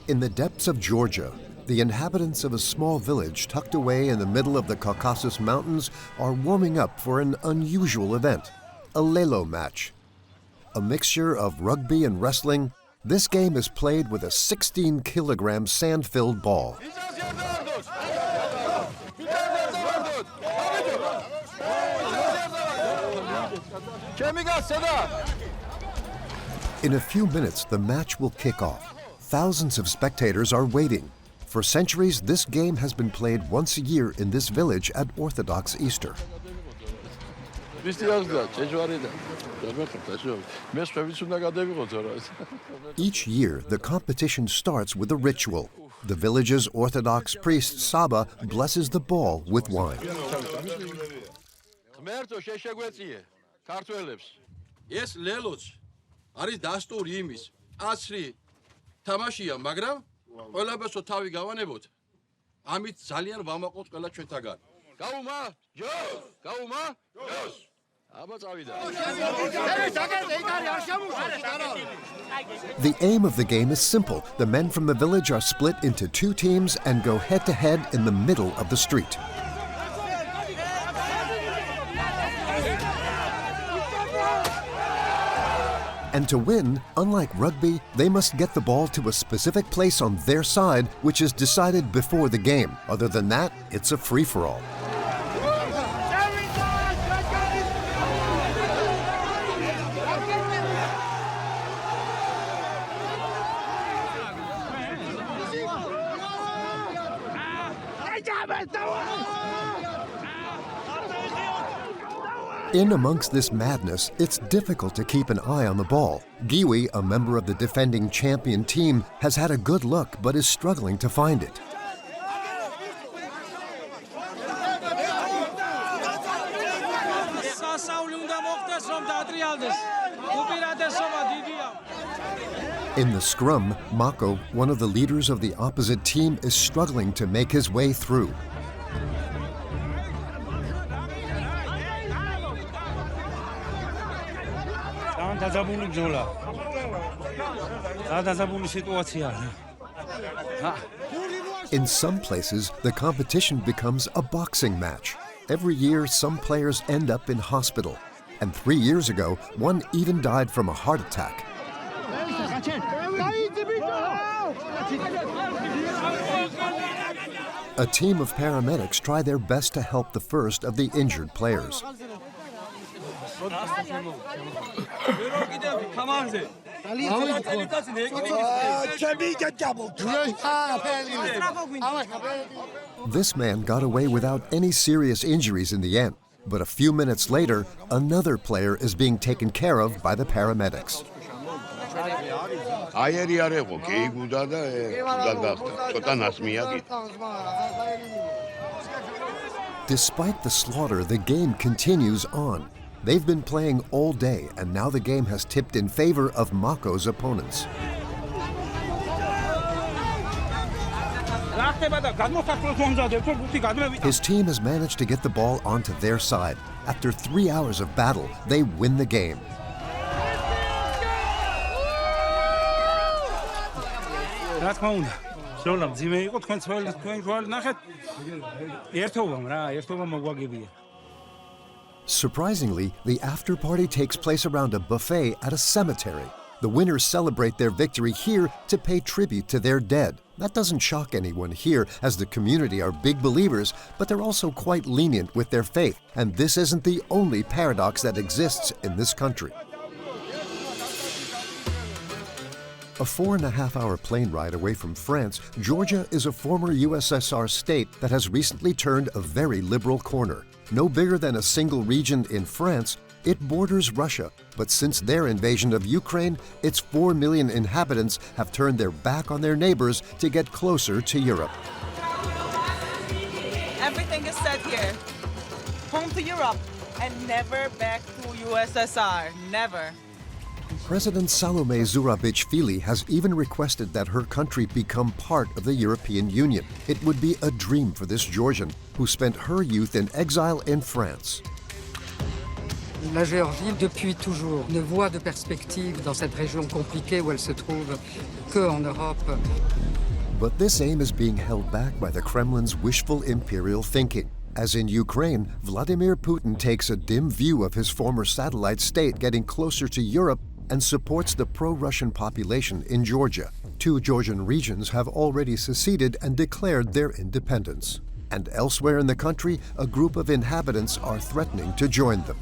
In the depths of Georgia, the inhabitants of a small village tucked away in the middle of the Caucasus Mountains are warming up for an unusual event, a lelo match. A mixture of rugby and wrestling, this game is played with a 16-kilogram sand-filled ball. In a few minutes, the match will kick off. Thousands of spectators are waiting. For centuries, this game has been played once a year in this village at Orthodox Easter. Each year, the competition starts with a ritual. The village's Orthodox priest Saba blesses the ball with wine. The aim of the game is simple. The men from the village are split into two teams and go head-to-head in the middle of the street. And to win, unlike rugby, they must get the ball to a specific place on their side, which is decided before the game. Other than that, it's a free-for-all. In amongst this madness, it's difficult to keep an eye on the ball. Giwi, a member of the defending champion team, has had a good look but is struggling to find it. In the scrum, Mako, one of the leaders of the opposite team, is struggling to make his way through. In some places, the competition becomes a boxing match. Every year, some players end up in hospital. And 3 years ago, one even died from a heart attack. A team of paramedics try their best to help the first of the injured players. This man got away without any serious injuries in the end, but a few minutes later, another player is being taken care of by the paramedics. Despite the slaughter, the game continues on. They've been playing all day, and now the game has tipped in favor of Mako's opponents. His team has managed to get the ball onto their side. After 3 hours of battle, they win the game. Surprisingly, the after-party takes place around a buffet at a cemetery. The winners celebrate their victory here to pay tribute to their dead. That doesn't shock anyone here, as the community are big believers, but they're also quite lenient with their faith. And this isn't the only paradox that exists in this country. A 4.5-hour plane ride away from France, Georgia is a former USSR state that has recently turned a very liberal corner. No bigger than a single region in France, it borders Russia, but since their invasion of Ukraine, its 4 million inhabitants have turned their back on their neighbors to get closer to Europe. Everything is set here. Home to Europe and never back to USSR. Never. President Salomé Zourabichvili has even requested that her country become part of the European Union. It would be a dream for this Georgian, who spent her youth in exile in France. La Géorgie, depuis toujours, ne voit de perspective dans cette région compliquée où elle se trouve qu'en Europe. But this aim is being held back by the Kremlin's wishful imperial thinking. As in Ukraine, Vladimir Putin takes a dim view of his former satellite state getting closer to Europe and supports the pro-Russian population in Georgia. 2 Georgian regions have already seceded and declared their independence. And elsewhere in the country, a group of inhabitants are threatening to join them.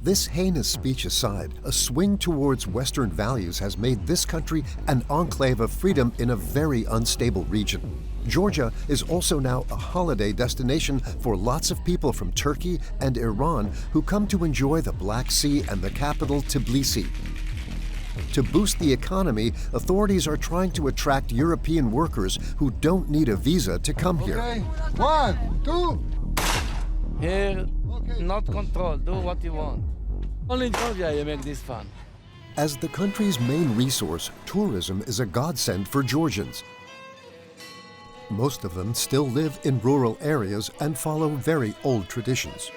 This heinous speech aside, a swing towards Western values has made this country an enclave of freedom in a very unstable region. Georgia is also now a holiday destination for lots of people from Turkey and Iran who come to enjoy the Black Sea and the capital, Tbilisi. To boost the economy, authorities are trying to attract European workers who don't need a visa to come here. Okay. 1, 2. Here, not control, do what you want. Only in Georgia you make this fun. As the country's main resource, tourism is a godsend for Georgians. Most of them still live in rural areas and follow very old traditions.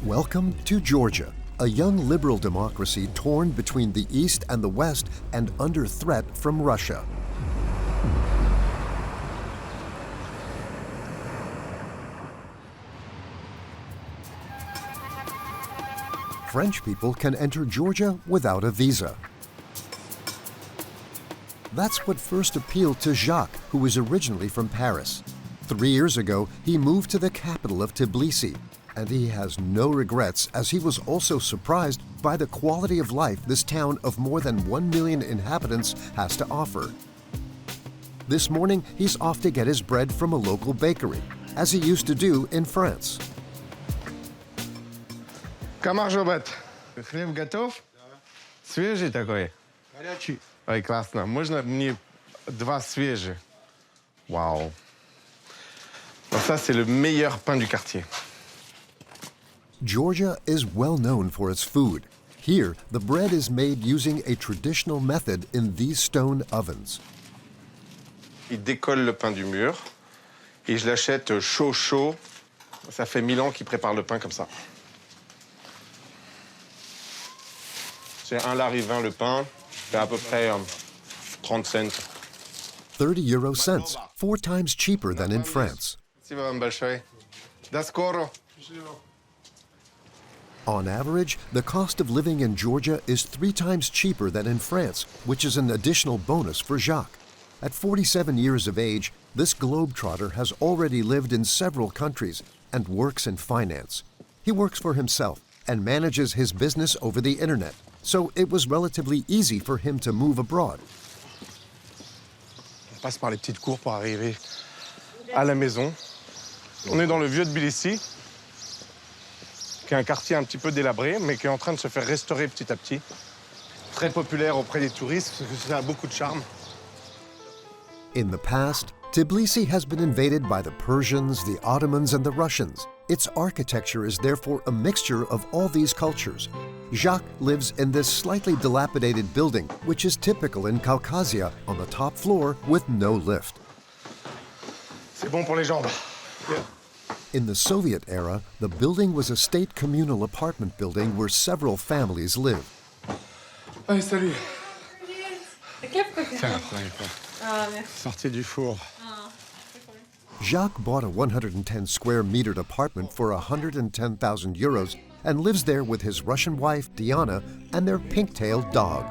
Welcome to Georgia, a young liberal democracy torn between the East and the West and under threat from Russia. French people can enter Georgia without a visa. That's what first appealed to Jacques, who was originally from Paris. 3 years ago, he moved to the capital of Tbilisi, and he has no regrets as he was also surprised by the quality of life this town of more than 1 million inhabitants has to offer. This morning, he's off to get his bread from a local bakery, as he used to do in France. Камаржобет. Хлеб готов? Свежий такой? Горячий. Ой, классно. Можно мне 2 свежих? Вау. Donc ça, c'est le meilleur pain du quartier. Georgia is well known for its food. Here, the bread is made using a traditional method in these stone ovens. Il décolle le pain du mur et je l'achète chaud. Ça fait 1000 ans qu'il prépare le pain comme ça. C'est 1 lari 20 le pain, c'est à peu près 30 cents. 30 euro cents, 4 times cheaper than in France. Спасибо вам большое. До скоро. On average, the cost of living in Georgia is 3 times cheaper than in France, which is an additional bonus for Jacques. At 47 years of age, this globetrotter has already lived in several countries and works in finance. He works for himself and manages his business over the internet, so it was relatively easy for him to move abroad. On passe par les petites cours pour arriver à la maison. On est dans le vieux Tbilisi, qui est un quartier un petit peu délabré, mais qui est en train de se faire restaurer petit à petit. Très populaire auprès des touristes, parce que ça a beaucoup de charme. In the past, Tbilisi has been invaded by the Persians, the Ottomans, and the Russians. Its architecture is therefore a mixture of all these cultures. Jacques lives in this slightly dilapidated building, which is typical in Caucasia, on the top floor with no lift. C'est bon pour les jambes. Yeah. In the Soviet era, the building was a state communal apartment building where several families lived. Allez, salut. Tiens, prenez quoi. Sortez du four. Jacques bought a 110 square metered apartment for 110,000 euros and lives there with his Russian wife, Diana, and their pink-tailed dog.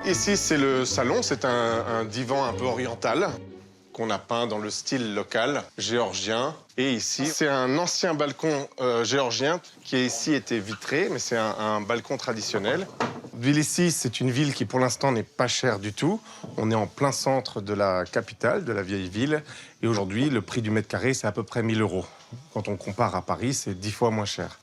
Ici, c'est le salon. C'est un divan un peu oriental qu'on a peint dans le style local géorgien. Et ici, c'est un ancien balcon géorgien qui ici était vitré, mais c'est un balcon traditionnel. Tbilisi, c'est une ville qui, pour l'instant, n'est pas chère du tout. On est en plein centre de la capitale, de la vieille ville. Et aujourd'hui, le prix du mètre carré, c'est à peu près 1 000 €. Quand on compare à Paris, c'est 10 fois moins cher.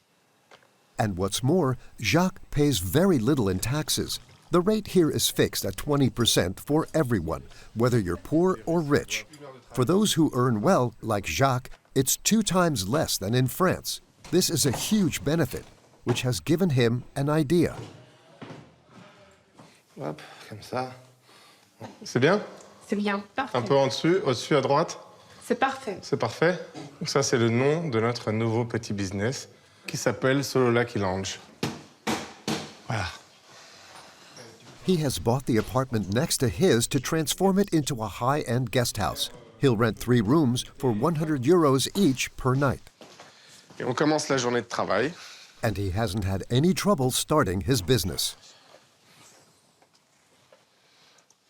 And what's more, Jacques pays very little in taxes. The rate here is fixed at 20% for everyone, whether you're poor or rich. For those who earn well, like Jacques, it's 2 times less than in France. This is a huge benefit, which has given him an idea. Hop, comme ça. C'est bien? C'est bien, parfait. Un peu en dessus, au-dessus à droite? C'est parfait. C'est parfait. Donc ça, c'est le nom de notre nouveau petit business qui s'appelle Sololaki Lounge. Voilà. He has bought the apartment next to his to transform it into a high-end guest house. He'll rent 3 rooms for 100 euros each per night. Et on commence la journée de travail. And he hasn't had any trouble starting his business.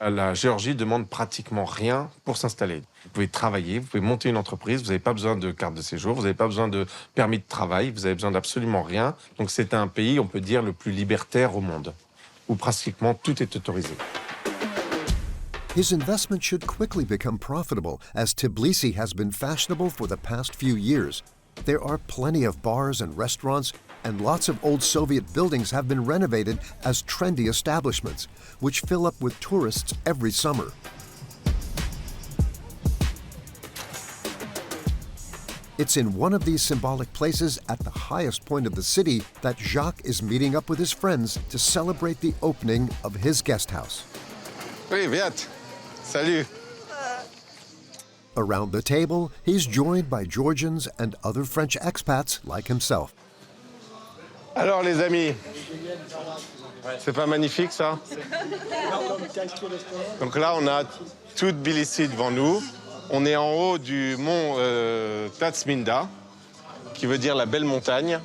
La Géorgie demande pratiquement rien pour s'installer. Vous pouvez travailler, vous pouvez monter une entreprise, vous n'avez pas besoin de carte de séjour, vous n'avez pas besoin de permis de travail, vous n'avez besoin d'absolument rien. Donc c'est un pays, on peut dire, le plus libertaire au monde, où pratiquement tout est autorisé. His investment should quickly become profitable, as Tbilisi has been fashionable for the past few years. There are plenty of bars and restaurants, and lots of old Soviet buildings have been renovated as trendy establishments, which fill up with tourists every summer. It's in one of these symbolic places at the highest point of the city that Jacques is meeting up with his friends to celebrate the opening of his guest house. Oui, viens. Salut. Around the table, he's joined by Georgians and other French expats like himself. Alors les amis, c'est pas magnifique ça? Donc là on a tout Tbilisi devant nous. On est en haut du mont Tatsminda, qui veut dire la belle montagne,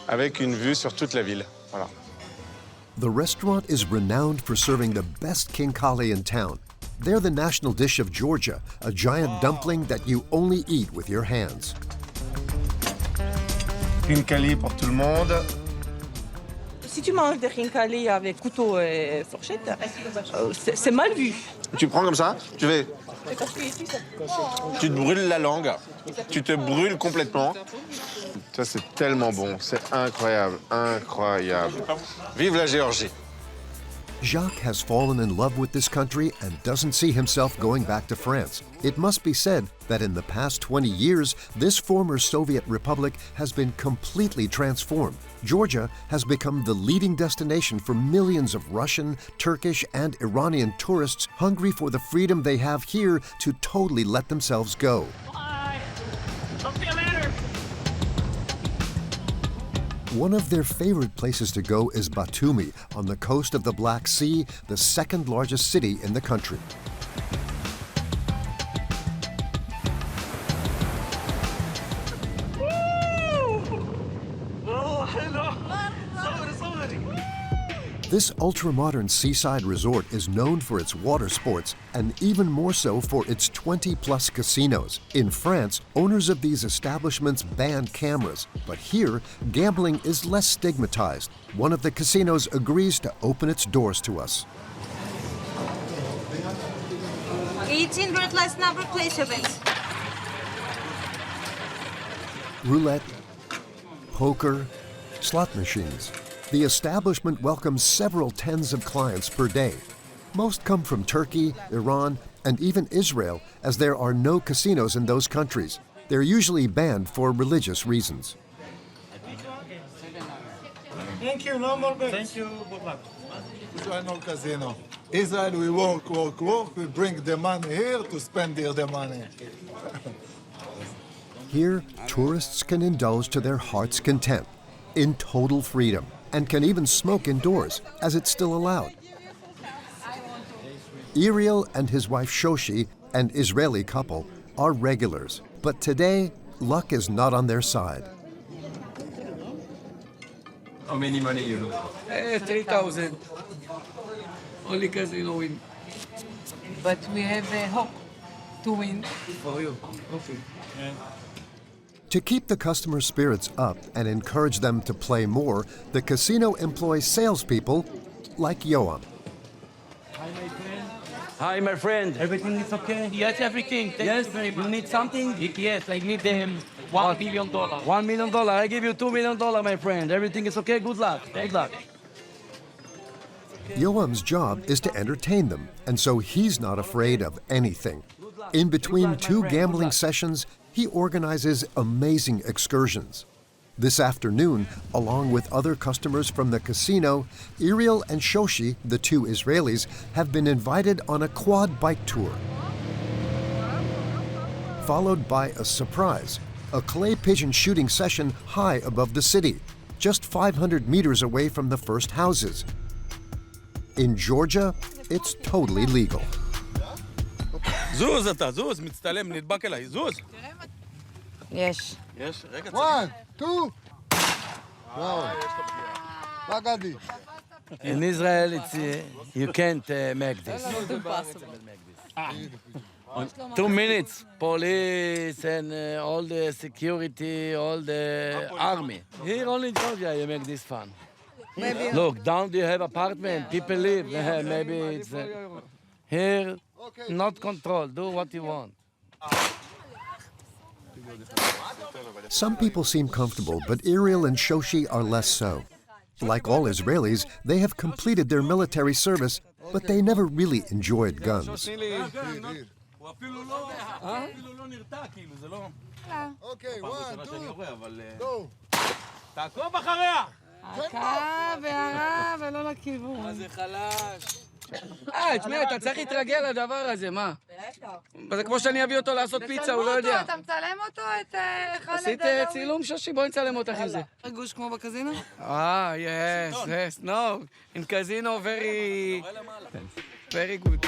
avec une vue sur toute la ville. Voilà. The restaurant is renowned for serving the best khinkali in town. They're the national dish of Georgia, a giant dumpling that you only eat with your hands. Khinkali pour tout le monde. Si tu manges des khinkali avec couteau et fourchette, c'est mal vu. Tu prends comme ça, tu fais. Tu te brûles la langue, tu te brûles complètement. Ça, c'est tellement bon, c'est incroyable, incroyable. Vive la Géorgie! Jacques has fallen in love with this country and doesn't see himself going back to France. It must be said that in the past 20 years, this former Soviet republic has been completely transformed. Georgia has become the leading destination for millions of Russian, Turkish, and Iranian tourists hungry for the freedom they have here to totally let themselves go. Bye. I'll see you later. One of their favorite places to go is Batumi, on the coast of the Black Sea, the second largest city in the country. This ultra-modern seaside resort is known for its water sports and even more so for its 20-plus casinos. In France, owners of these establishments ban cameras, but here, gambling is less stigmatized. One of the casinos agrees to open its doors to us. 18 red lights number, place your bets. Roulette, poker, slot machines. The establishment welcomes several tens of clients per day. Most come from Turkey, Iran, and even Israel, as there are no casinos in those countries. They're usually banned for religious reasons. Thank you, no more bets. Thank you, good luck. Israel no casino. Israel, we work, we bring the money here to spend here the money. Here, tourists can indulge to their heart's content, in total freedom, and can even smoke indoors, as it's still allowed. Iriel and his wife Shoshi, an Israeli couple, are regulars, but today, luck is not on their side. How many money you lose? 3,000. Only casino win. But we have hope to win. For you. Okay. To keep the customer spirits up and encourage them to play more, the casino employs salespeople like Yoam. Hi, my friend. Everything is okay? Yes, everything. Yes, you need something? Yes, I need them $1 million. $1 million. I give you $2 million, my friend. Everything is okay? Good luck. Good luck. Yoam's job is to entertain them, and so he's not afraid of anything. In between two gambling sessions, he organizes amazing excursions. This afternoon, along with other customers from the casino, Iriel and Shoshi, the two Israelis, have been invited on a quad bike tour. Followed by a surprise, a clay pigeon shooting session high above the city, just 500 meters away from the first houses. In Georgia, it's totally legal. זוז אתה, זוז, מצטלם, נדבק אליי, זוז. יש. יש, רגע. 1, 2. Bagadi. In Israel, it's, you can't make this. 2 minutes, police and all the security, all the army. Here only in Georgia you make this fun. Maybe. Look, down you have apartment, people live. Maybe it's here, not control. Do what you want. Some people seem comfortable, but Iriel and Shoshi are less so. Like all Israelis, they have completed their military service, but they never really enjoyed guns. Okay, 1, 2, go. תעקוב אחריה! עקה והערה ולא לכיוון. מה זה חלש? תשמע, אתה צריך להתרגל לדבר הזה, מה? זה כמו שאני אביא אותו לעשות פיצה, הוא לא יודע. אתה מצלם אותו, את חאלד עשית אלווי? צילום שושי, בואי נצלם אותך עם זה. רגוש כמו בקזינו? Yes, no. In casino, very good.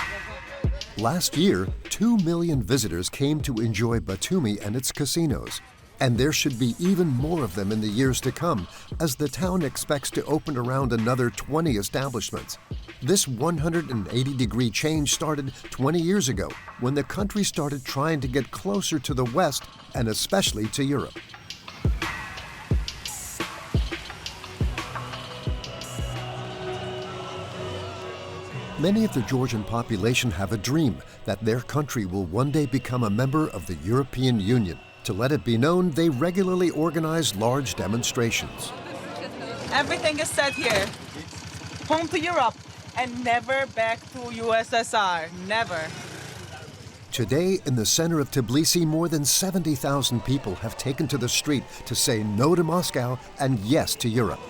Last year, 2 million visitors came to enjoy Batumi and its casinos. And there should be even more of them in the years to come, as the town expects to open around another 20 establishments. This 180-degree change started 20 years ago, when the country started trying to get closer to the West, and especially to Europe. Many of the Georgian population have a dream that their country will one day become a member of the European Union. To let it be known, they regularly organize large demonstrations. Everything is set here. Home to Europe and never back to USSR. Never. Today, in the center of Tbilisi, more than 70,000 people have taken to the street to say no to Moscow and yes to Europe.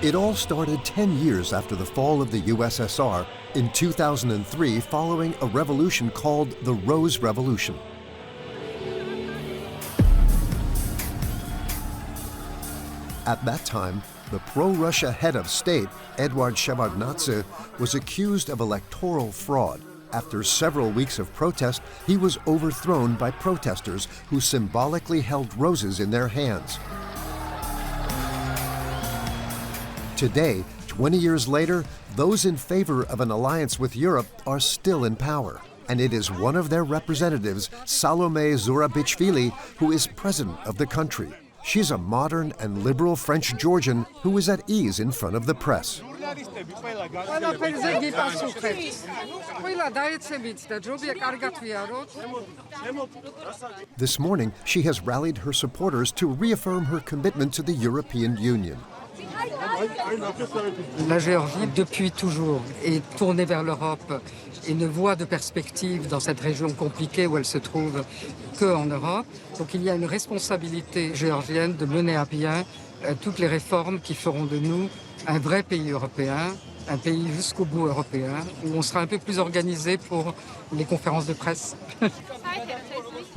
It all started 10 years after the fall of the USSR in 2003, following a revolution called the Rose Revolution. At that time, the pro-Russia head of state, Eduard Shevardnadze, was accused of electoral fraud. After several weeks of protest, he was overthrown by protesters who symbolically held roses in their hands. Today, 20 years later, those in favor of an alliance with Europe are still in power. And it is one of their representatives, Salomé Zourabichvili, who is president of the country. She's a modern and liberal French Georgian who is at ease in front of the press. This morning, she has rallied her supporters to reaffirm her commitment to the European Union. La Géorgie, depuis toujours, est tournée vers l'Europe et ne voit de perspective dans cette région compliquée où elle se trouve qu'en Europe. Donc il y a une responsabilité géorgienne de mener à bien toutes les réformes qui feront de nous un vrai pays européen, un pays jusqu'au bout européen, où on sera un peu plus organisé pour les conférences de presse.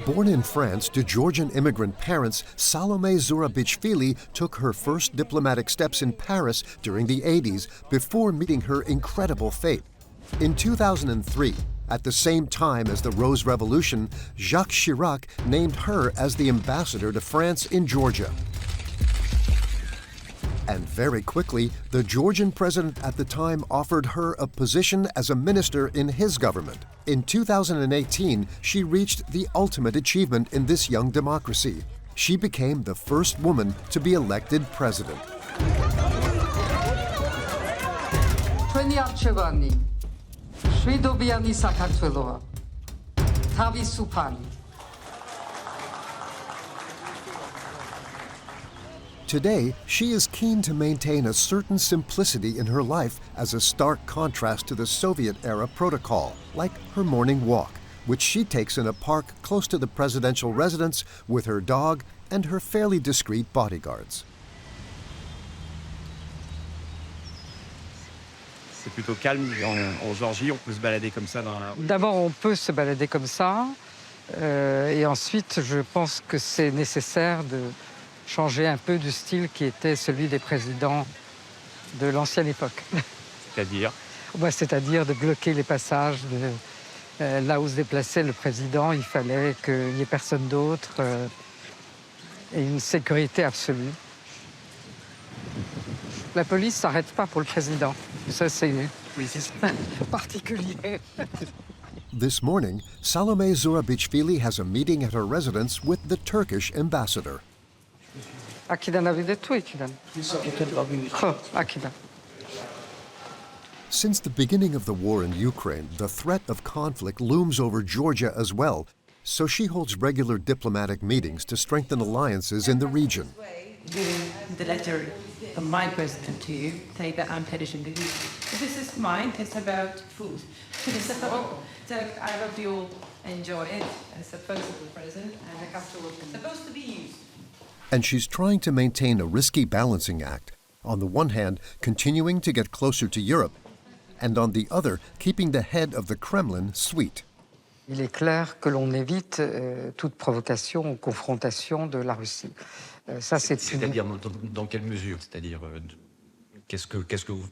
Born in France to Georgian immigrant parents, Salomé Zourabichvili took her first diplomatic steps in Paris during the 80s before meeting her incredible fate. In 2003, at the same time as the Rose Revolution, Jacques Chirac named her as the ambassador to France in Georgia. And very quickly, the Georgian president at the time offered her a position as a minister in his government. In 2018, she reached the ultimate achievement in this young democracy. she became the first woman to be elected president. Today, she is keen to maintain a certain simplicity in her life as a stark contrast to the Soviet-era protocol, like her morning walk, which she takes in a park close to the presidential residence with her dog and her fairly discreet bodyguards. C'est plutôt calme en Géorgie, on peut se balader comme ça dans la rue. D'abord, on peut se balader comme ça, et ensuite, je pense que c'est nécessaire de changer un peu du style qui était celui des présidents de l'ancienne époque. C'est-à-dire C'est-à-dire de bloquer les passages, là où se déplaçait le président, il fallait qu'il n'y ait personne d'autre, et une sécurité absolue. La police ne s'arrête pas pour le président. Ça, c'est particulier. This morning, Salomé Zourabichvili has a meeting at her residence with the Turkish ambassador. Since the beginning of the war in Ukraine, the threat of conflict looms over Georgia as well, so she holds regular diplomatic meetings to strengthen alliances in the region. Giving the letter of my president to you, say that I'm perishing the youth. This is mine, it's about food. So I hope you all enjoy it. It's supposed to be present and it's supposed to be used. And she's trying to maintain a risky balancing act. On the one hand, continuing to get closer to Europe, and on the other, keeping the head of the Kremlin sweet. Il est clair que l'on évite toute provocation ou confrontation de la Russie. C'est-à-dire dans quelle mesure? C'est-à-dire qu'est-ce que vous...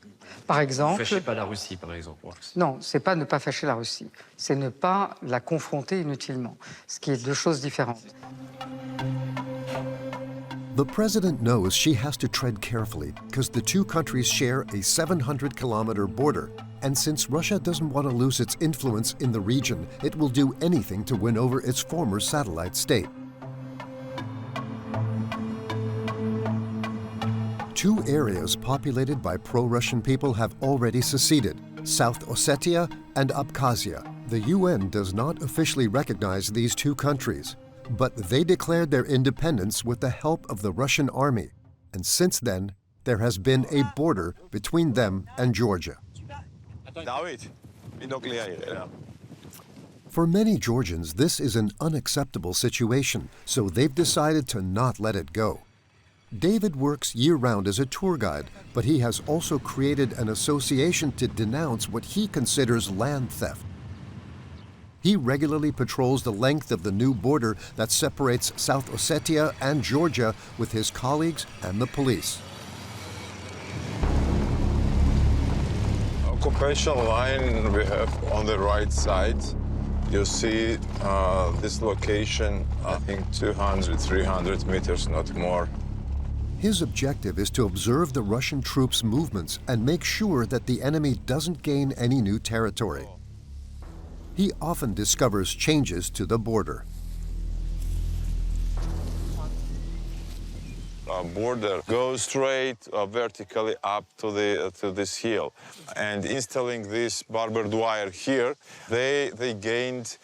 Par exemple... Vous fâchez pas la Russie, par exemple? Non, c'est pas ne pas fâcher la Russie. C'est ne pas la confronter inutilement, ce qui est deux choses différentes. The president knows she has to tread carefully because the two countries share a 700-kilometer border. And since Russia doesn't want to lose its influence in the region, it will do anything to win over its former satellite state. Two areas populated by pro-Russian people have already seceded, South Ossetia and Abkhazia. The UN does not officially recognize these two countries, but they declared their independence with the help of the Russian army. And since then, there has been a border between them and Georgia. For many Georgians, this is an unacceptable situation, so they've decided to not let it go. David works year-round as a tour guide, but he has also created an association to denounce what he considers land theft. He regularly patrols the length of the new border that separates South Ossetia and Georgia with his colleagues and the police. Occupation line we have on the right side. You see this location, I think 200, 300 meters, not more. His objective is to observe the Russian troops' movements and make sure that the enemy doesn't gain any new territory. He often discovers changes to the border. Border goes straight vertically up to this hill, and installing this barbed wire here, they gained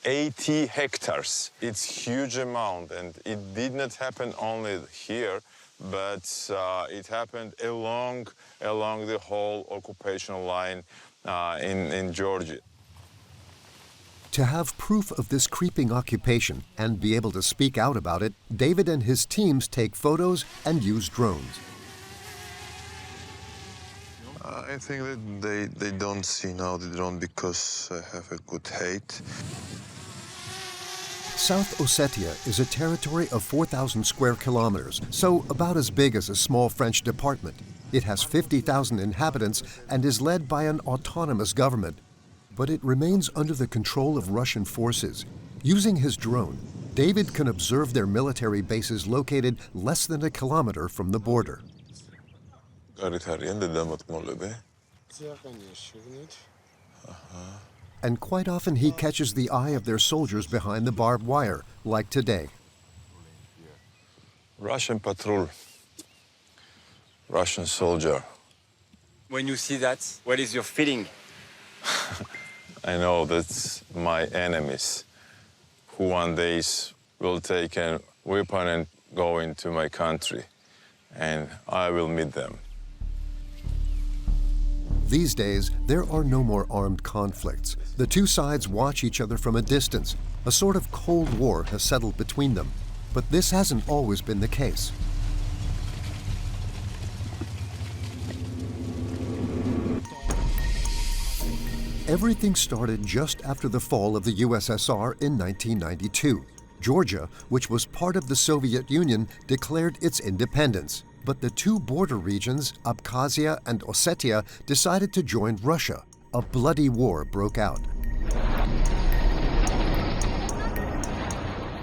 80 hectares. It's huge amount, and it did not happen only here, but it happened along the whole occupational line in Georgia. To have proof of this creeping occupation and be able to speak out about it, David and his teams take photos and use drones. I think that they don't see now the drone because I have a good height. South Ossetia is a territory of 4,000 square kilometers, so about as big as a small French department. It has 50,000 inhabitants and is led by an autonomous government. But it remains under the control of Russian forces. Using his drone, David can observe their military bases located less than a kilometer from the border. And quite often he catches the eye of their soldiers behind the barbed wire, like today. Russian patrol, Russian soldier. When you see that, what is your feeling? I know that's my enemies, who one day will take a weapon and go into my country, and I will meet them. These days, there are no more armed conflicts. The two sides watch each other from a distance. A sort of Cold War has settled between them. But this hasn't always been the case. Everything started just after the fall of the USSR in 1992. Georgia, which was part of the Soviet Union, declared its independence. But the two border regions, Abkhazia and Ossetia, decided to join Russia. A bloody war broke out.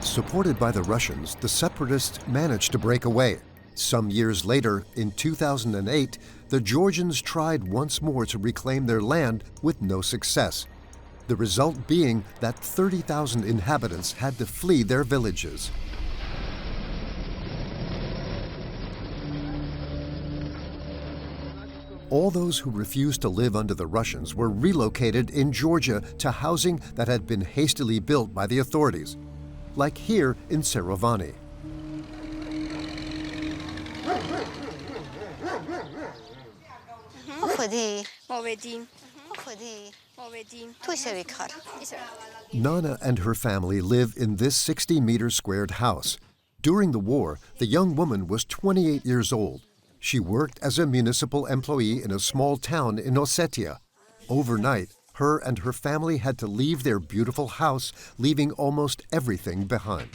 Supported by the Russians, the separatists managed to break away. Some years later, in 2008, the Georgians tried once more to reclaim their land with no success. The result being that 30,000 inhabitants had to flee their villages. All those who refused to live under the Russians were relocated in Georgia to housing that had been hastily built by the authorities, like here in Serovani. Nana and her family live in this 60-meter squared house. During the war, the young woman was 28 years old. She worked as a municipal employee in a small town in Ossetia. Overnight, her and her family had to leave their beautiful house, leaving almost everything behind.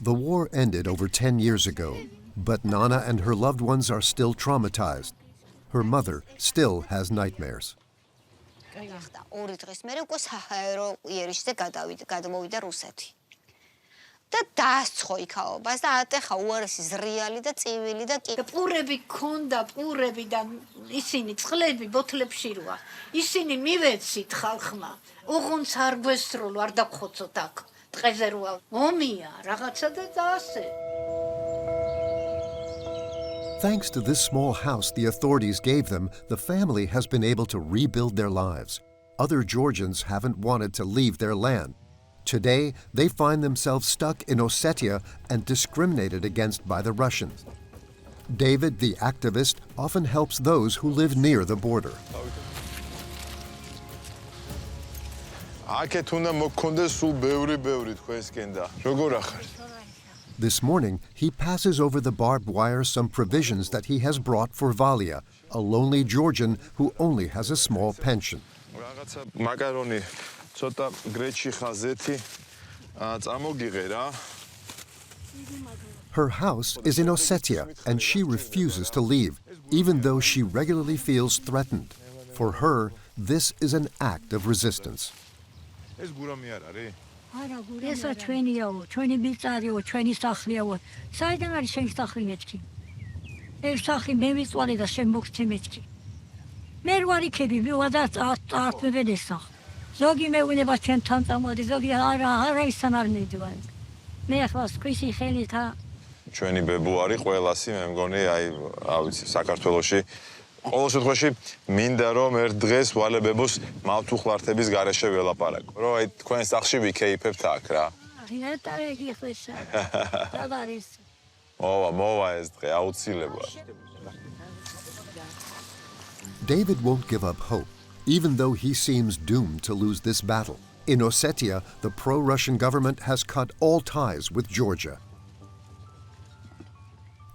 The war ended over 10 years ago, but Nana and her loved ones are still traumatized. Her mother still has nightmares. Thanks to this small house the authorities gave them, the family has been able to rebuild their lives. Other Georgians haven't wanted to leave their land. Today, they find themselves stuck in Ossetia and discriminated against by the Russians. David, the activist, often helps those who live near the border. This morning, he passes over the barbed wire some provisions that he has brought for Valia, a lonely Georgian who only has a small pension. Her house is in Ossetia, and she refuses to leave, even though she regularly feels threatened. For her, this is an act of resistance. ჩვენი ბებუ არის ყველასი, მე მგონი, ავიცი, საქართველოში ყოველ შემთხვევაში მინდა რომ ერთ დღეს ვალებებოს მავთუხლართების გარეშე ველაპარაკო. რომ აი თქვენ სახლში ვიქეიფებთ აქ რა. მოვა ეს დღე აუცილებლად. David won't give up hope, even though he seems doomed to lose this battle. In Ossetia, the pro-Russian government has cut all ties with Georgia.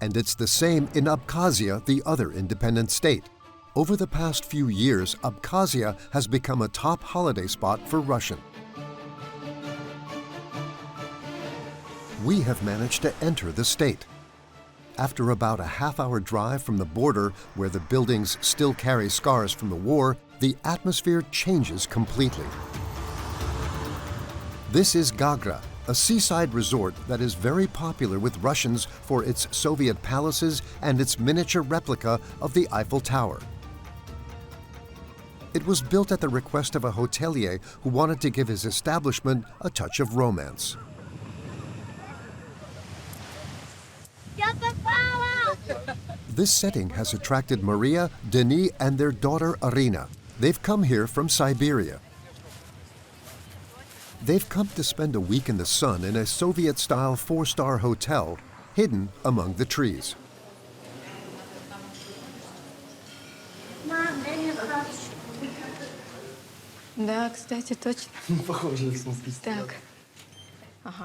And it's the same in Abkhazia, the other independent state. Over the past few years, Abkhazia has become a top holiday spot for Russians. We have managed to enter the state. After about a half-hour drive from the border, where the buildings still carry scars from the war, the atmosphere changes completely. This is Gagra, a seaside resort that is very popular with Russians for its Soviet palaces and its miniature replica of the Eiffel Tower. It was built at the request of a hotelier who wanted to give his establishment a touch of romance. This setting has attracted Maria, Denis, and their daughter Arina. They've come here from Siberia. They've come to spend a week in the sun in a Soviet-style 4-star hotel hidden among the trees. Да, кстати, точно. Похоже, в смысле. Так.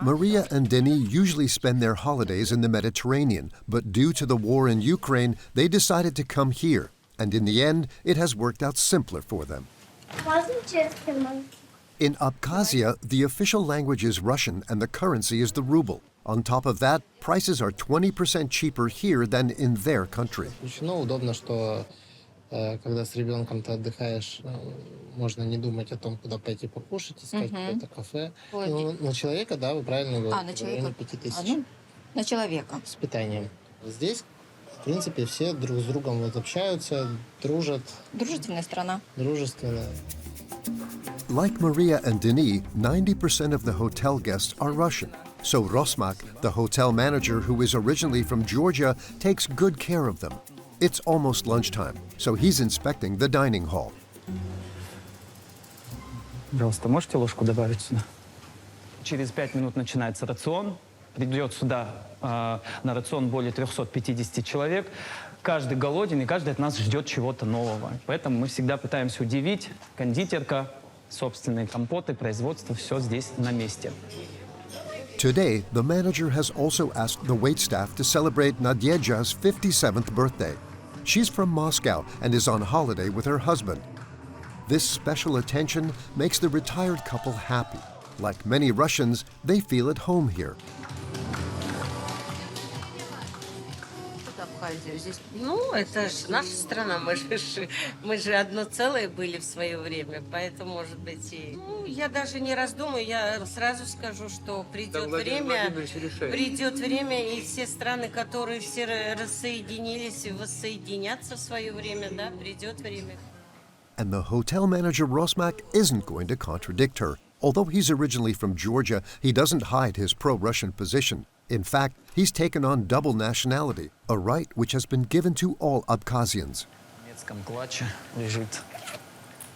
Maria and Denis usually spend their holidays in the Mediterranean, but due to the war in Ukraine, they decided to come here, and in the end, it has worked out simpler for them. In Abkhazia, the official language is Russian and the currency is the ruble. On top of that, prices are 20% cheaper here than in their country. Удобно, что когда с ребенком ты отдыхаешь, можно не думать о том, куда пойти покушать, искать какое-то кафе. На человека, да, вы правильно говорите, на человека. 5000. На человека. С питанием. Здесь, в принципе, все друг с другом вот общаются, дружат. Дружественная страна. Дружественная. Like Maria and Denis, 90% of the hotel guests are Russian. So Rosmak, the hotel manager who is originally from Georgia, takes good care of them. It's almost lunchtime, so he's inspecting the dining hall. Пожалуйста, можете ложку добавить сюда? Через 5 минут начинается рацион. Придет сюда на рацион более 350 человек. Каждый голоден, и каждый от нас ждет чего-то нового. Поэтому мы всегда пытаемся удивить. Кондитерка, собственные компоты, производство, все здесь на месте. Today, the manager has also asked the waitstaff to celebrate Nadyeja's 57th birthday. She's from Moscow and is on holiday with her husband. This special attention makes the retired couple happy. Like many Russians, they feel at home here. Здесь, это же наша страна, мы же одно целое были в свое время, поэтому, может быть, и... я даже не раздумаю, я сразу скажу, что придет время, и все страны, которые все рассоединились, воссоединятся в свое время, да, придет время. And the hotel manager Rosmak isn't going to contradict her. Although he's originally from Georgia, he doesn't hide his pro-Russian position. In fact, he's taken on double nationality, a right which has been given to all Abkhazians. В немецком клатче лежит.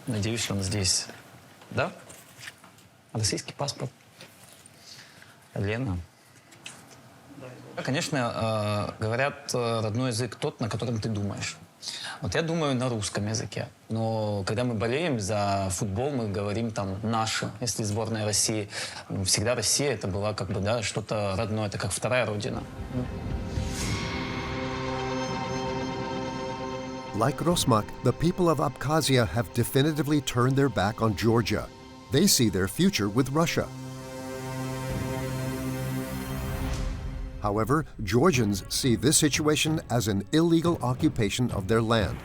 Надеюсь, что он здесь. Да? Российский паспорт. Лена. Конечно, говорят, родной язык тот, на котором ты думаешь. Вот я думаю на русском языке. Но когда мы болеем за футбол, мы говорим там «наши». Если сборная России, всегда Россия это была как бы, да, что-то родное, это как вторая родина. Like Rosmak, the people of Abkhazia have definitively turned their back on Georgia. They see their future with Russia. However, Georgians see this situation as an illegal occupation of their land.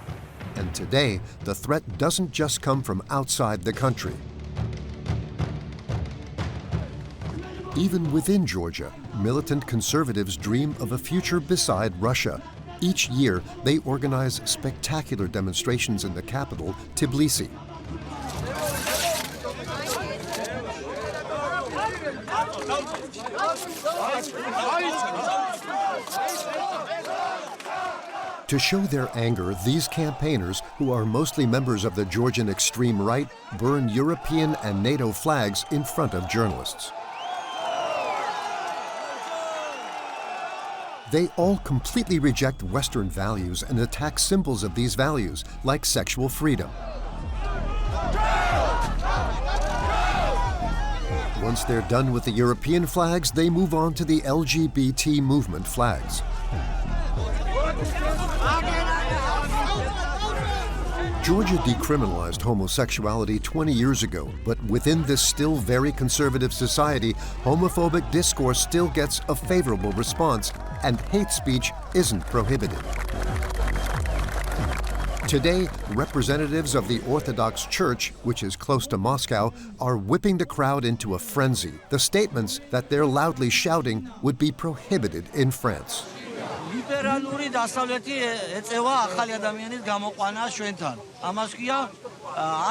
And today, the threat doesn't just come from outside the country. Even within Georgia, militant conservatives dream of a future beside Russia. Each year, they organize spectacular demonstrations in the capital, Tbilisi. To show their anger, these campaigners, who are mostly members of the Georgian extreme right, burn European and NATO flags in front of journalists. They all completely reject Western values and attack symbols of these values, like sexual freedom. Once they're done with the European flags, they move on to the LGBT movement flags. Georgia decriminalized homosexuality 20 years ago, but within this still very conservative society, homophobic discourse still gets a favorable response, and hate speech isn't prohibited. Today, representatives of the Orthodox Church, which is close to Moscow, are whipping the crowd into a frenzy. The statements that they're loudly shouting would be prohibited in France. ლიბერალური დასავლეთი ეწევა ახალი ადამიანის გამოყვანა ჩვენთან. ამას ქვია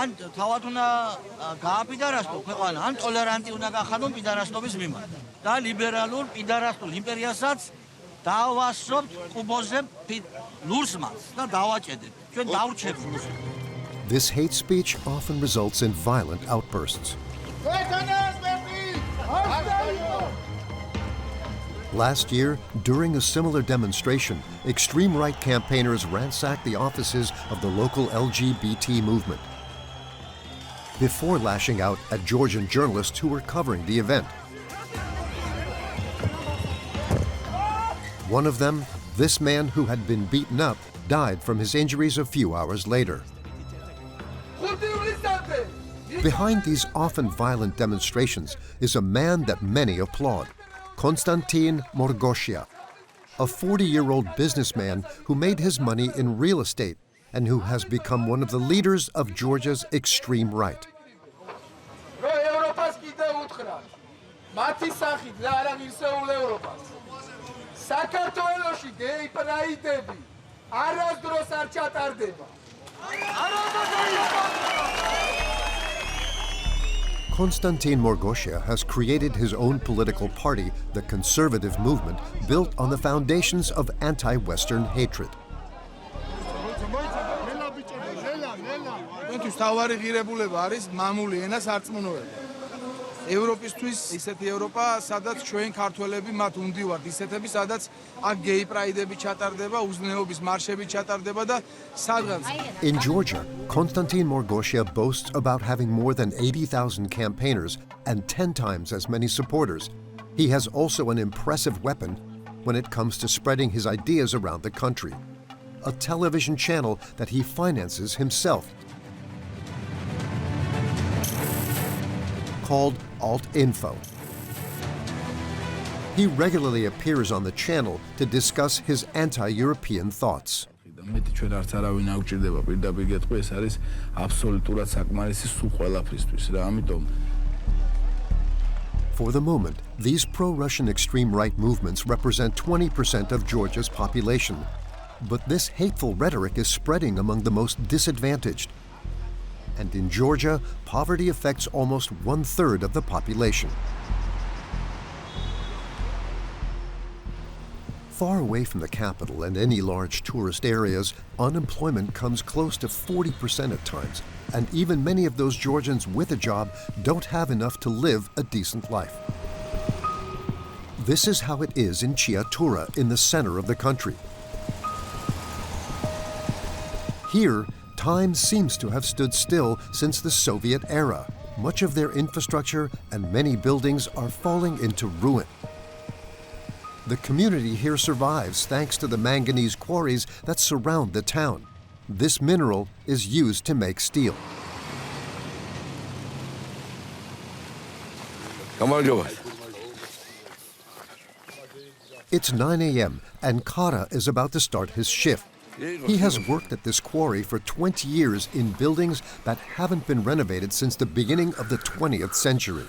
ან თავად უნდა გააპიდარასტო ქვეყანა, ან ტოლერანტი უნდა გახადონ პიდარასტობის მიმართ. და ლიბერალურ პიდარასტულ იმპერიასაც დავასწრობთ ყუბოზე ლურსმანს და დავაჭედეთ. ჩვენ დავრჩებთ ლურსმანს. This hate speech often results in violent outbursts. Last year, during a similar demonstration, extreme right campaigners ransacked the offices of the local LGBT movement before lashing out at Georgian journalists who were covering the event. One of them, this man who had been beaten up, died from his injuries a few hours later. Behind these often violent demonstrations is a man that many applaud. Konstantin Morgoshia, a 40-year-old businessman who made his money in real estate and who has become one of the leaders of Georgia's extreme right. Konstantin Morgoshia has created his own political party, the Conservative Movement, built on the foundations of anti-Western hatred. ევროპისთვის ისეთი ევროპა, სადაც ჩვენ ქართველები მათ უნდივართ, ისეთები, სადაც აქ გეი პრაიდები ჩატარდება, უზნეობის მარშები ჩატარდება და სადღაც. In Georgia, Konstantin Morgoshia boasts about having more than 80,000 campaigners and 10 times as many supporters. He has also an impressive weapon when it comes to spreading his ideas around the country. A television channel that he finances himself, called Alt-Info. He regularly appears on the channel to discuss his anti-European thoughts. For the moment, these pro-Russian extreme right movements represent 20% of Georgia's population. But this hateful rhetoric is spreading among the most disadvantaged. And in Georgia, poverty affects almost 1/3 of the population. Far away from the capital and any large tourist areas, unemployment comes close to 40% at times, and even many of those Georgians with a job don't have enough to live a decent life. This is how it is in Chiatura, in the center of the country. Here, time seems to have stood still since the Soviet era. Much of their infrastructure and many buildings are falling into ruin. The community here survives thanks to the manganese quarries that surround the town. This mineral is used to make steel. It's 9 a.m. and Kara is about to start his shift. He has worked at this quarry for 20 years in buildings that haven't been renovated since the beginning of the 20th century.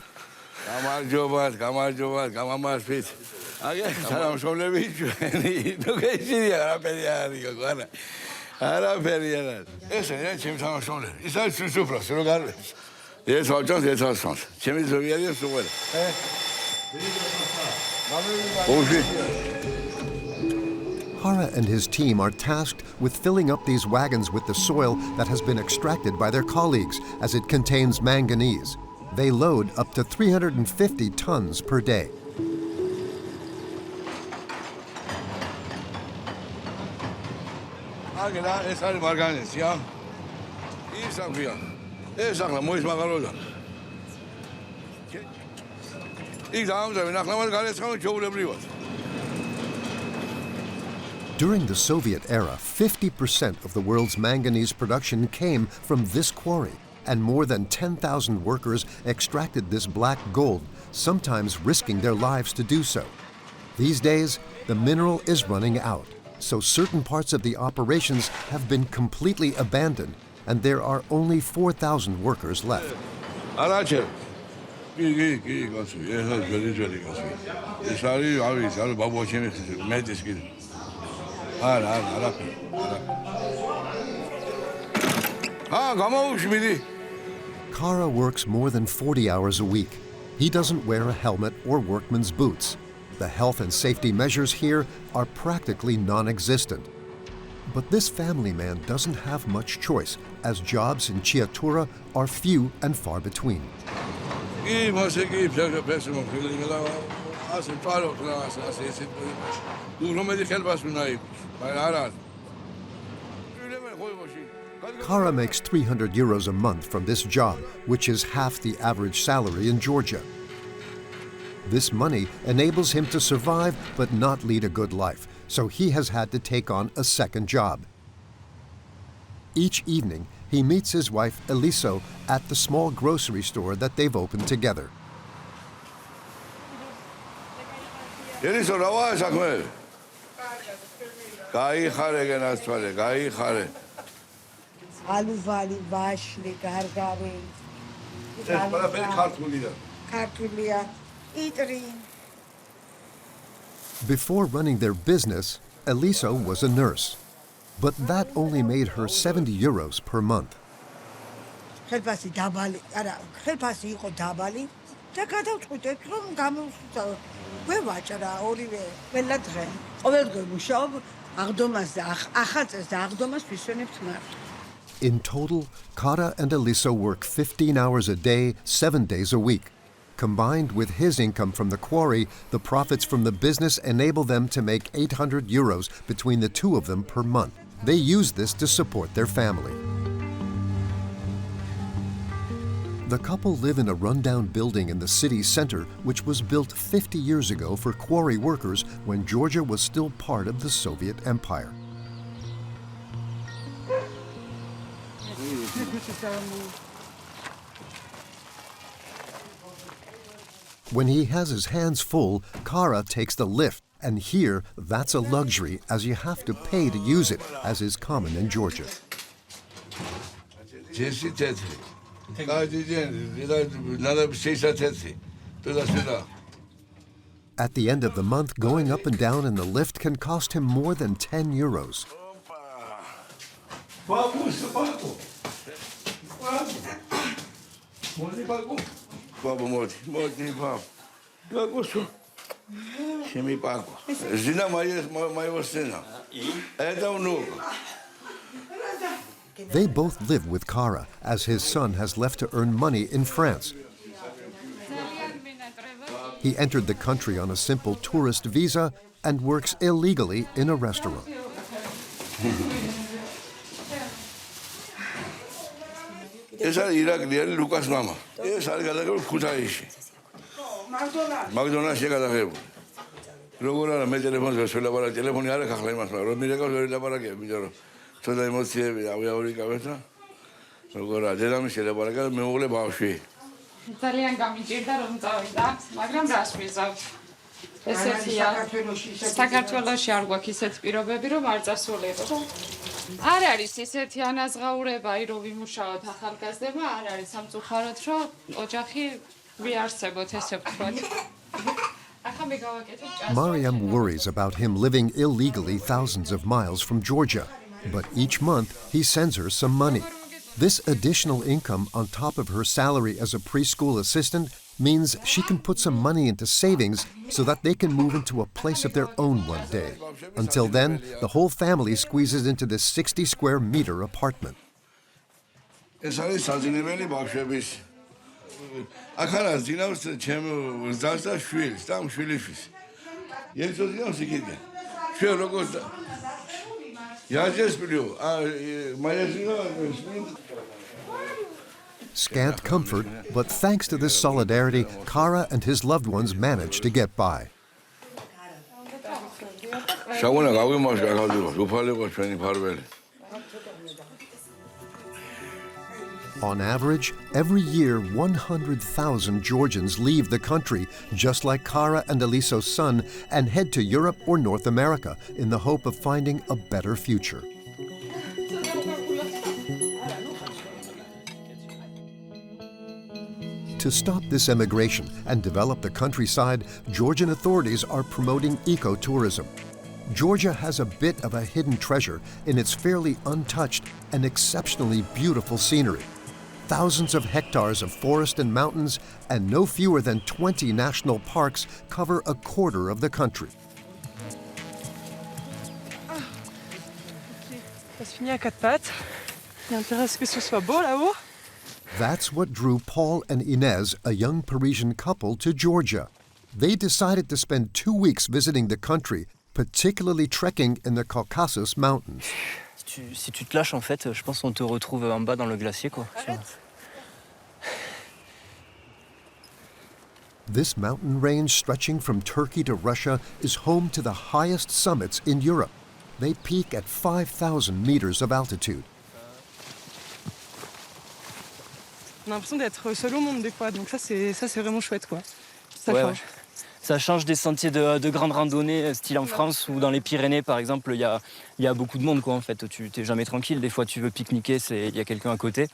Hara and his team are tasked with filling up these wagons with the soil that has been extracted by their colleagues, as it contains manganese. They load up to 350 tons per day. During the Soviet era, 50% of the world's manganese production came from this quarry, and more than 10,000 workers extracted this black gold, sometimes risking their lives to do so. These days, the mineral is running out. So certain parts of the operations have been completely abandoned, and there are only 4,000 workers left. Kara works more than 40 hours a week. He doesn't wear a helmet or workman's boots. The health and safety measures here are practically non-existent. But this family man doesn't have much choice, as jobs in Chiatura are few and far between. Kara makes 300 euros a month from this job, which is half the average salary in Georgia. This money enables him to survive but not lead a good life, so he has had to take on a second job. Each evening, he meets his wife Eliso at the small grocery store that they've opened together. Before running their business, Eliso was a nurse, but that only made her 70 euros per month. In total, Kara and Eliso work 15 hours a day, 7 days a week. Combined with his income from the quarry, the profits from the business enable them to make 800 euros between the two of them per month. They use this to support their family. The couple live in a rundown building in the city center, which was built 50 years ago for quarry workers when Georgia was still part of the Soviet Empire. When he has his hands full, Kara takes the lift, and here that's a luxury, as you have to pay to use it, as is common in Georgia. At the end of the month, going up and down in the lift can cost him more than 10 euros. They both live with Kara, as his son has left to earn money in France. He entered the country on a simple tourist visa and works illegally in a restaurant. საქართველოში არ გვაქვს ისეთ პირობები, რომ არ წასულიყო. არ არის ისეთი ანაზღაურება, რომ ვიმუშაოთ ახალგაზრდება, არ არის სამწუხაროდ, რომ ოჯახი ვიარსებოთ, ესე ვთქვათ. Mariam worries about him living illegally thousands of miles from Georgia, but each month he sends her some money. This additional income on top of her salary as a preschool assistant means she can put some money into savings so that they can move into a place of their own one day. Until then, the whole family squeezes into this 60 square meter apartment. Scant comfort, but thanks to this solidarity, Kara and his loved ones manage to get by. On average, every year 100,000 Georgians leave the country, just like Kara and Eliso's son, and head to Europe or North America in the hope of finding a better future. To stop this emigration and develop the countryside, Georgian authorities are promoting ecotourism. Georgia has a bit of a hidden treasure in its fairly untouched and exceptionally beautiful scenery. Thousands of hectares of forest and mountains and no fewer than 20 national parks cover a quarter of the country. Ça se finit à quatre pattes. Il y a intérêt à ce que ce soit beau là-haut. That's what drew Paul and Inez, a young Parisian couple, to Georgia. They decided to spend 2 weeks visiting the country, particularly trekking in the Caucasus mountains. Si tu te lâches, en fait, je pense qu'on te retrouve en bas dans le glacier, quoi. This mountain range stretching from Turkey to Russia is home to the highest summits in Europe. They peak at 5,000 meters of altitude. On a l'impression d'être seul au monde des fois, donc ça c'est vraiment chouette, quoi. Ça ouais, change. Ouais. Ça change des sentiers de grande randonnée, style en France ou dans les Pyrénées, par exemple, il y a beaucoup de monde, quoi, en fait. Tu n'es jamais tranquille. Des fois, tu veux pique-niquer, il y a quelqu'un à côté.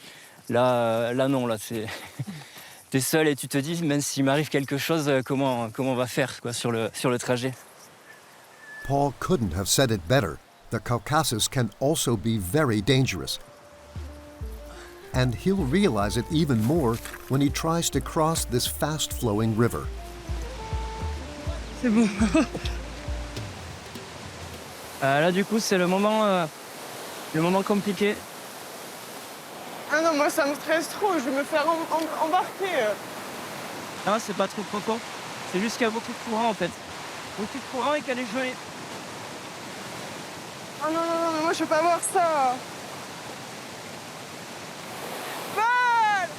Là non, là, c'est... T'es seul et tu te dis, même s'il m'arrive quelque chose, comment on va faire, quoi, sur le trajet. Paul couldn't have said it better. The Caucasus can also be very dangerous. And he'll realize it even more when he tries to cross this fast-flowing river. C'est bon. Là, du coup, c'est le moment compliqué. Ah non, moi ça me stresse trop, je vais me faire embarquer. Non, c'est pas trop profond. C'est juste qu'il y a beaucoup de courant, en fait. Beaucoup de courant et qu'il y a des gelées. Ah non, mais moi je veux pas voir ça. Val!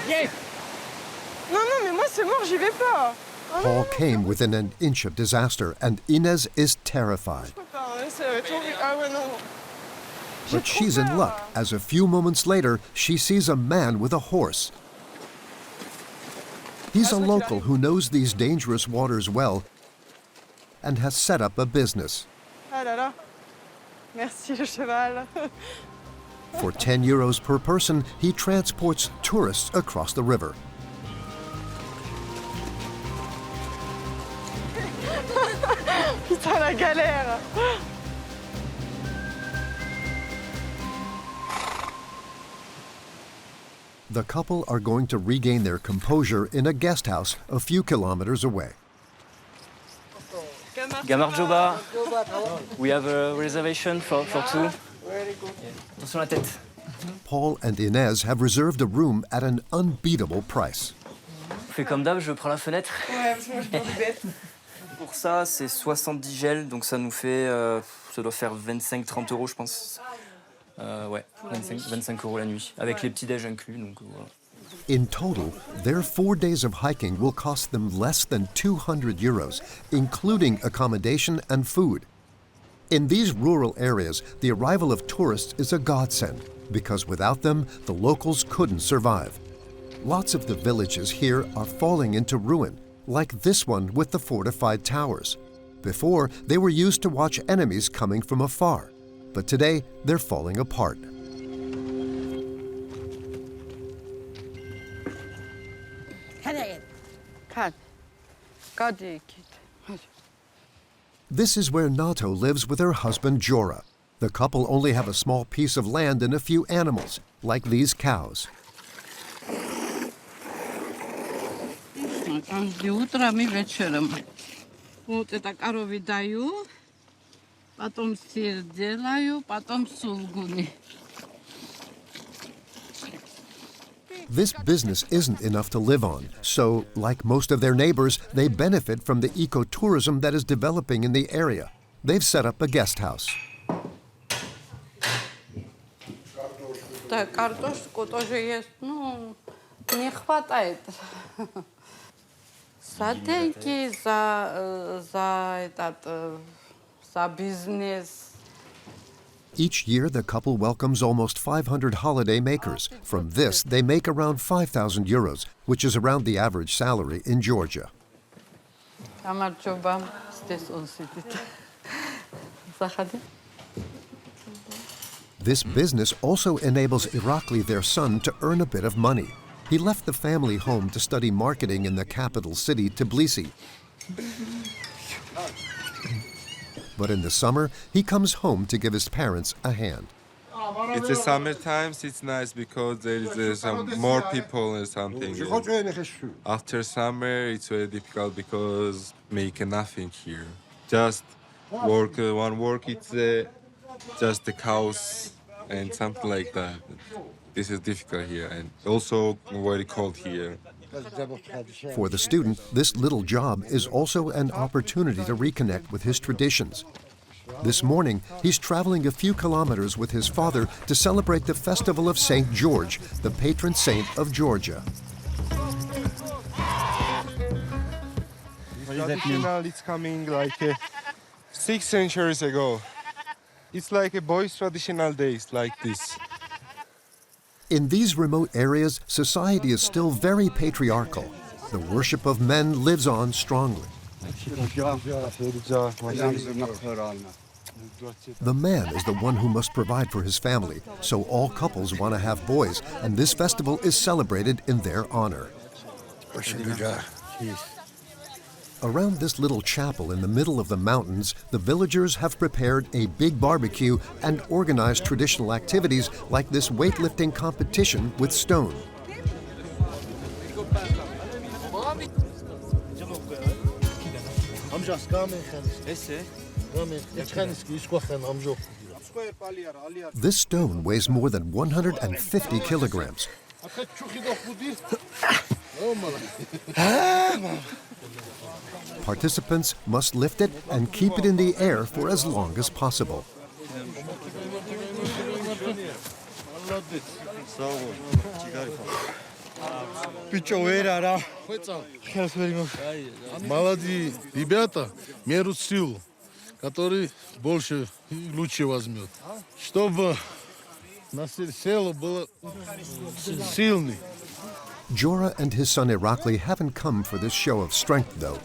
Yeah. Non, mais moi c'est mort, j'y vais pas. Paul came within an inch of disaster, and Inez is terrified. But she's in luck, as a few moments later, she sees a man with a horse. He's a local who knows these dangerous waters well and has set up a business. Ah là là. Merci le cheval. For 10 euros per person, he transports tourists across the river. Putain, la galère. The couple are going to regain their composure in a guest house a few kilometers away. Gamarjoba, we have a reservation for two. Attention la tête. Paul and Inez have reserved a room at an unbeatable price. On fait comme d'hab, je prends la fenêtre. Ouais, parce que moi je prends des bêtes. Pour ça, c'est 70 gels, donc ça nous fait, ça doit faire 25-30 euros, je pense. Ouais, 25 euros la nuit, avec les petits-déj inclus, donc voilà. In total, their 4 days of hiking will cost them less than 200 euros, including accommodation and food. In these rural areas, the arrival of tourists is a godsend, because without them, the locals couldn't survive. Lots of the villages here are falling into ruin, like this one with the fortified towers. Before, they were used to watch enemies coming from afar, but today they're falling apart. This is where Nato lives with her husband Jora. The couple only have a small piece of land and a few animals, like these cows. Каждое утро мы вечером. Вот это коровы даю, потом сыр делаю, потом сулгуни. This business isn't enough to live on, so, like most of their neighbors, they benefit from the ecotourism that is developing in the area. They've set up a guest house. Да, картошку тоже есть, ну, не хватает. За деньги, за бизнес. Each year, the couple welcomes almost 500 holiday makers. From this, they make around 5,000 euros, which is around the average salary in Georgia. This business also enables Irakli, their son, to earn a bit of money. He left the family home to study marketing in the capital city, Tbilisi. But in the summer, he comes home to give his parents a hand. It's the summer times, it's nice because there is some more people or something. After summer, it's very difficult because make nothing here. Just work, one work, it's just the cows and something like that. This is difficult here and also very cold here. For the student, this little job is also an opportunity to reconnect with his traditions. This morning, he's traveling a few kilometers with his father to celebrate the festival of St. George, the patron saint of Georgia. Traditional, it's coming like 6 centuries ago. It's like a boys' traditional days like this. In these remote areas, society is still very patriarchal. The worship of men lives on strongly. The man is the one who must provide for his family, so all couples want to have boys, and this festival is celebrated in their honor. Around this little chapel in the middle of the mountains, the villagers have prepared a big barbecue and organized traditional activities like this weightlifting competition with stone. This stone weighs more than 150 kilograms. Participants must lift it and keep it in the air for as long as possible. Молодые ребята мерут силу, который больше и лучше возьмет. Чтобы наше село было сильным. Jora and his son Irakli haven't come for this show of strength, though.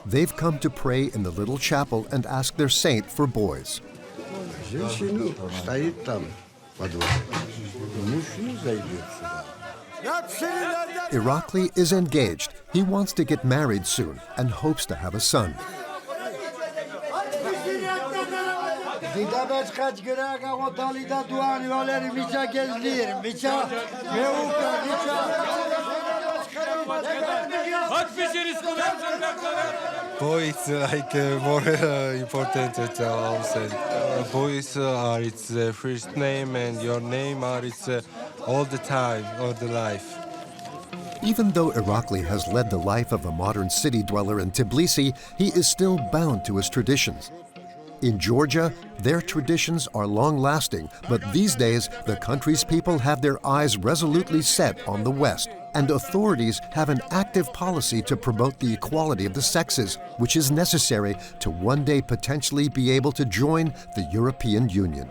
They've come to pray in the little chapel and ask their saint for boys. Irakli is engaged. He wants to get married soon and hopes to have a son. Boy, it's like more important also. Boys are its first name and your name are its all the time, all the life. Even though Irakli has led the life of a modern city dweller in Tbilisi, he is still bound to his traditions. In Georgia, their traditions are long-lasting, but these days the country's people have their eyes resolutely set on the West, and authorities have an active policy to promote the equality of the sexes, which is necessary to one day potentially be able to join the European Union.